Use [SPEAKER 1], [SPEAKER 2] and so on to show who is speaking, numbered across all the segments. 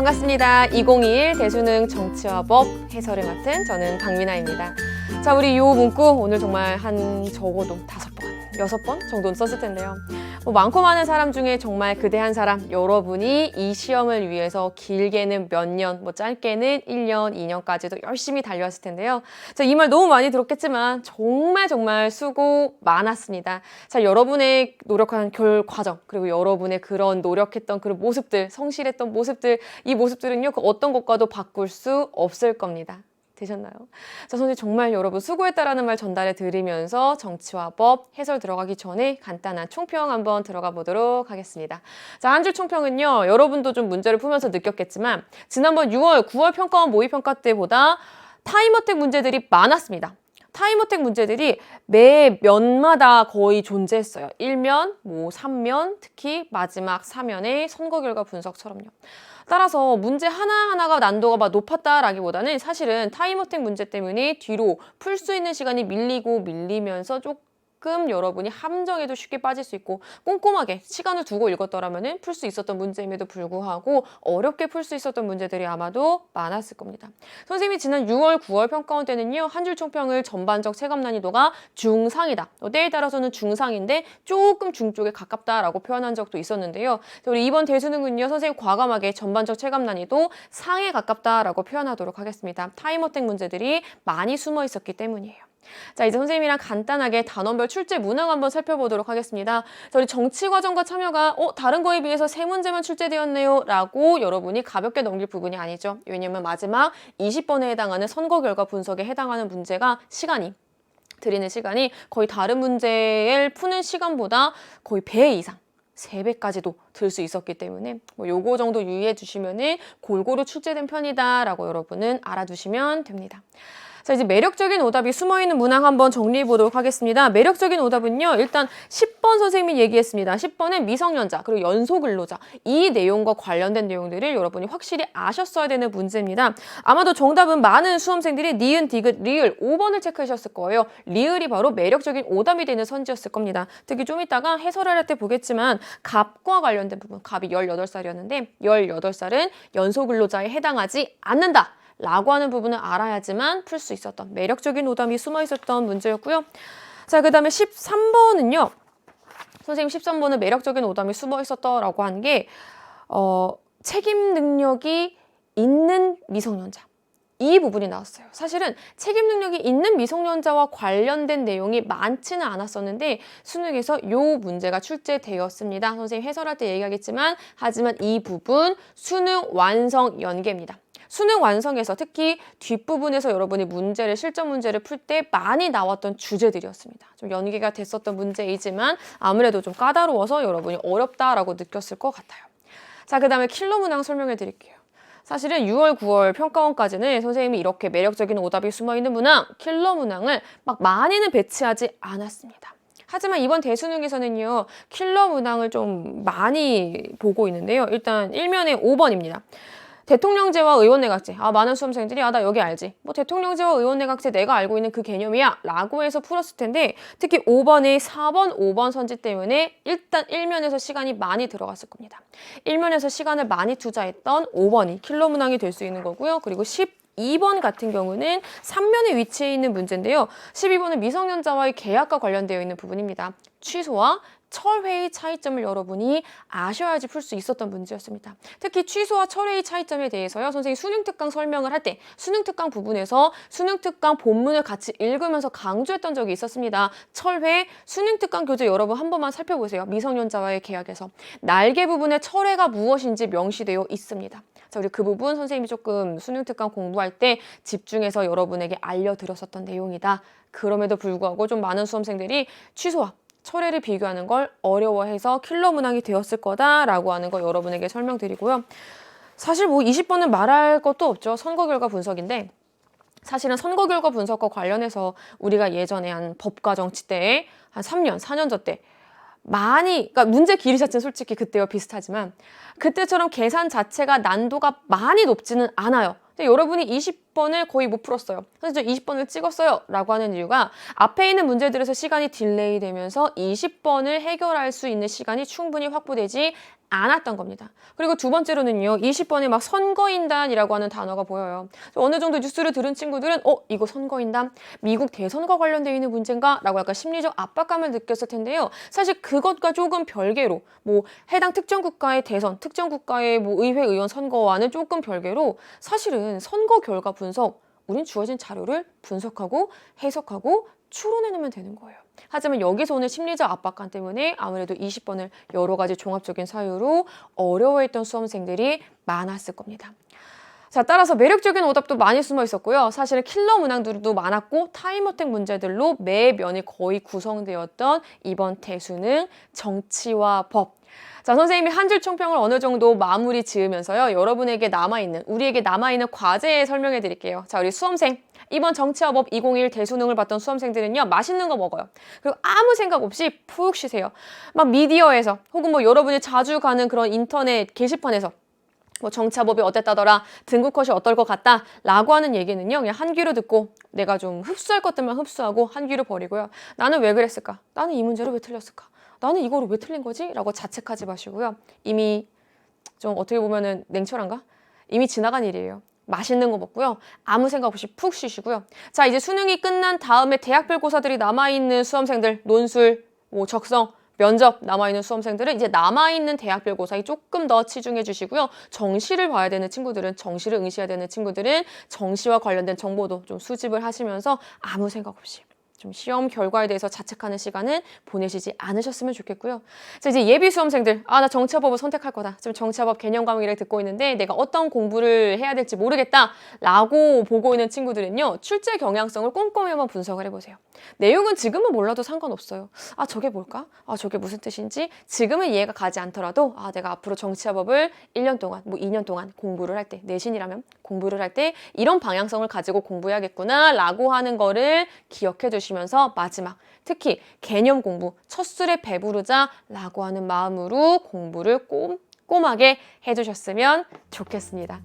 [SPEAKER 1] 반갑습니다. 2021 대수능 정치와 법 해설을 맡은 저는 박민아입니다. 자, 우리 이 문구 오늘 정말 한 적어도 5번, 6번 정도는 썼을 텐데요. 많고 많은 사람 중에 정말 그대한 사람, 여러분이 이 시험을 위해서 길게는 몇 년, 짧게는 1년, 2년까지도 열심히 달려왔을 텐데요. 자, 이 말 너무 많이 들었겠지만 정말 수고 많았습니다. 자, 여러분의 노력한 과정, 그리고 여러분의 그런 노력했던 그런 모습들, 성실했던 모습들, 이 모습들은요, 그 어떤 것과도 바꿀 수 없을 겁니다. 되셨나요? 자, 선생님 정말 여러분 수고했다라는 말 전달해 드리면서 정치와 법 해설 들어가기 전에 간단한 총평 한번 들어가 보도록 하겠습니다. 자, 한 줄 총평은요, 여러분도 좀 문제를 풀면서 느꼈겠지만 지난번 6월, 9월 평가원 모의평가 때보다 타임어택 문제들이 많았습니다. 타임어택 문제들이 매 면마다 거의 존재했어요. 1면, 3면, 특히 마지막 4면의 선거 결과 분석처럼요. 따라서 문제 하나하나가 난도가 높았다라기보다는 사실은 타임어택 문제 때문에 뒤로 풀 수 있는 시간이 밀리면서 조금 여러분이 함정에도 쉽게 빠질 수 있고 꼼꼼하게 시간을 두고 읽었더라면 풀 수 있었던 문제임에도 불구하고 어렵게 풀 수 있었던 문제들이 아마도 많았을 겁니다. 선생님이 지난 6월, 9월 평가원 때는요. 한 줄 총평을 전반적 체감 난이도가 중상이다. 때에 따라서는 중상인데 조금 중쪽에 가깝다라고 표현한 적도 있었는데요. 우리 이번 대수능은요. 선생님 과감하게 전반적 체감 난이도 상에 가깝다라고 표현하도록 하겠습니다. 타임어택 문제들이 많이 숨어 있었기 때문이에요. 자, 이제 선생님이랑 간단하게 단원별 출제 문항 한번 살펴보도록 하겠습니다. 자, 우리 정치과정과 참여가 다른 거에 비해서 3문제만 출제되었네요 라고 여러분이 가볍게 넘길 부분이 아니죠. 왜냐면 마지막 20번에 해당하는 선거 결과 분석에 해당하는 문제가 드리는 시간이 거의 다른 문제를 푸는 시간보다 거의 배 이상 3배까지도 들 수 있었기 때문에 요거 정도 유의해 주시면은 골고루 출제된 편이다라고 여러분은 알아두시면 됩니다. 자, 이제 매력적인 오답이 숨어있는 문항 한번 정리해 보도록 하겠습니다. 매력적인 오답은요, 일단 10번 선생님이 얘기했습니다. 10번은 미성년자, 그리고 연소근로자. 이 내용과 관련된 내용들을 여러분이 확실히 아셨어야 되는 문제입니다. 아마도 정답은 많은 수험생들이 니은, 디귿, 리을 5번을 체크하셨을 거예요. 리을이 바로 매력적인 오답이 되는 선지였을 겁니다. 특히 좀 이따가 해설을 할 때 보겠지만 갑과 관련된 부분, 갑이 18살이었는데 18살은 연소근로자에 해당하지 않는다. 라고 하는 부분을 알아야지만 풀 수 있었던 매력적인 오답이 숨어 있었던 문제였고요. 자, 그 다음에 13번은요. 선생님 13번은 매력적인 오답이 숨어 있었다라고 한 게 책임 능력이 있는 미성년자. 이 부분이 나왔어요. 사실은 책임 능력이 있는 미성년자와 관련된 내용이 많지는 않았었는데 수능에서 이 문제가 출제되었습니다. 선생님 해설할 때 얘기하겠지만 하지만 이 부분 수능 완성 연계입니다. 수능 완성에서 특히 뒷부분에서 여러분이 실전 문제를 풀 때 많이 나왔던 주제들이었습니다. 좀 연계가 됐었던 문제이지만 아무래도 좀 까다로워서 여러분이 어렵다라고 느꼈을 것 같아요. 자, 그 다음에 킬러 문항 설명해 드릴게요. 사실은 6월, 9월 평가원까지는 선생님이 이렇게 매력적인 오답이 숨어있는 문항, 킬러 문항을 많이는 배치하지 않았습니다. 하지만 이번 대수능에서는요, 킬러 문항을 좀 많이 보고 있는데요. 일단 1면에 5번입니다. 대통령제와 의원내각제. 많은 수험생들이 나 여기 알지. 대통령제와 의원내각제 내가 알고 있는 그 개념이야 라고 해서 풀었을 텐데 특히 5번에 4번, 5번 선지 때문에 일단 1면에서 시간이 많이 들어갔을 겁니다. 1면에서 시간을 많이 투자했던 5번이 킬러 문항이 될 수 있는 거고요. 그리고 12번 같은 경우는 3면에 위치해 있는 문제인데요. 12번은 미성년자와의 계약과 관련되어 있는 부분입니다. 취소와 철회의 차이점을 여러분이 아셔야지 풀 수 있었던 문제였습니다. 특히 취소와 철회의 차이점에 대해서요. 선생님이 수능특강 설명을 할 때 수능특강 부분에서 수능특강 본문을 같이 읽으면서 강조했던 적이 있었습니다. 철회, 수능특강 교재 여러분 한 번만 살펴보세요. 미성년자와의 계약에서. 날개 부분의 철회가 무엇인지 명시되어 있습니다. 자, 우리 그 부분 선생님이 조금 수능특강 공부할 때 집중해서 여러분에게 알려드렸었던 내용이다. 그럼에도 불구하고 좀 많은 수험생들이 취소와 철회를 비교하는 걸 어려워해서 킬러 문항이 되었을 거다라고 하는 거 여러분에게 설명드리고요. 사실 20번은 말할 것도 없죠. 선거 결과 분석인데 사실은 선거 결과 분석과 관련해서 우리가 예전에 한 법과 정치 때 한 3년, 4년전 때 그러니까 문제 길이 자체는 솔직히 그때와 비슷하지만 그때처럼 계산 자체가 난도가 많이 높지는 않아요. 근데 여러분이 20번을 거의 못 풀었어요. 선생님 저 20번을 찍었어요 라고 하는 이유가 앞에 있는 문제들에서 시간이 딜레이 되면서 20번을 해결할 수 있는 시간이 충분히 확보되지 않았던 겁니다. 그리고 두 번째로는요, 20번에 막 선거인단이라고 하는 단어가 보여요. 어느 정도 뉴스를 들은 친구들은 이거 선거인단? 미국 대선과 관련되어 있는 문제인가? 라고 약간 심리적 압박감을 느꼈을 텐데요. 사실 그것과 조금 별개로 뭐 해당 특정 국가의 대선, 특정 국가의 뭐 의회 의원 선거와는 조금 별개로 사실은 선거 결과 분석, 우린 주어진 자료를 분석하고 해석하고 추론해내면 되는 거예요. 하지만 여기서 오는 심리적 압박감 때문에 아무래도 20번을 여러 가지 종합적인 사유로 어려워했던 수험생들이 많았을 겁니다. 자, 따라서 매력적인 오답도 많이 숨어 있었고요. 사실은 킬러 문항들도 많았고 타임어택 문제들로 매 면이 거의 구성되었던 이번 대수능 정치와 법. 자, 선생님이 한 줄 총평을 어느 정도 마무리 지으면서요. 여러분에게 우리에게 남아있는 과제 설명해 드릴게요. 자, 우리 수험생. 이번 정치와 법 2021 대수능을 봤던 수험생들은요. 맛있는 거 먹어요. 그리고 아무 생각 없이 푹 쉬세요. 막 미디어에서 혹은 뭐 여러분이 자주 가는 그런 인터넷 게시판에서 뭐 정치와 법이 어땠다더라, 등급컷이 어떨 것 같다 라고 하는 얘기는요. 그냥 한 귀로 듣고 내가 좀 흡수할 것들만 흡수하고 한 귀로 버리고요. 나는 왜 그랬을까? 나는 이 문제를 왜 틀렸을까? 나는 이거를 왜 틀린 거지? 라고 자책하지 마시고요. 이미 좀 어떻게 보면은 냉철한가? 이미 지나간 일이에요. 맛있는 거 먹고요. 아무 생각 없이 푹 쉬시고요. 자, 이제 수능이 끝난 다음에 대학별 고사들이 남아있는 수험생들, 논술, 뭐 적성, 면접 남아있는 수험생들은 이제 남아있는 대학별 고사에 조금 더 치중해 주시고요. 정시를 봐야 되는 친구들은, 정시를 응시해야 되는 친구들은 정시와 관련된 정보도 좀 수집을 하시면서 아무 생각 없이 좀 시험 결과에 대해서 자책하는 시간은 보내시지 않으셨으면 좋겠고요. 자, 이제 예비 수험생들, 나 정치화법을 선택할 거다. 지금 정치화법 개념 과목이라고 듣고 있는데 내가 어떤 공부를 해야 될지 모르겠다 라고 보고 있는 친구들은요. 출제 경향성을 꼼꼼히 한번 분석을 해보세요. 내용은 지금은 몰라도 상관없어요. 저게 뭘까? 저게 무슨 뜻인지 지금은 이해가 가지 않더라도 내가 앞으로 정치화법을 1년 동안, 뭐 2년 동안 공부를 할 때, 내신이라면 공부를 할 때 이런 방향성을 가지고 공부해야겠구나 라고 하는 거를 기억해 주시면서 마지막, 특히 개념 공부, 첫 술에 배부르자 라고 하는 마음으로 공부를 꼼꼼하게 해주셨으면 좋겠습니다.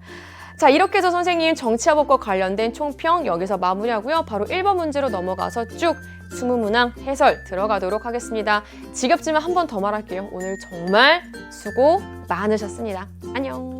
[SPEAKER 1] 자, 이렇게 해서 선생님 정치화법과 관련된 총평 여기서 마무리하고요. 바로 1번 문제로 넘어가서 쭉 20문항 해설 들어가도록 하겠습니다. 지겹지만 한 번 더 말할게요. 오늘 정말 수고 많으셨습니다. 안녕.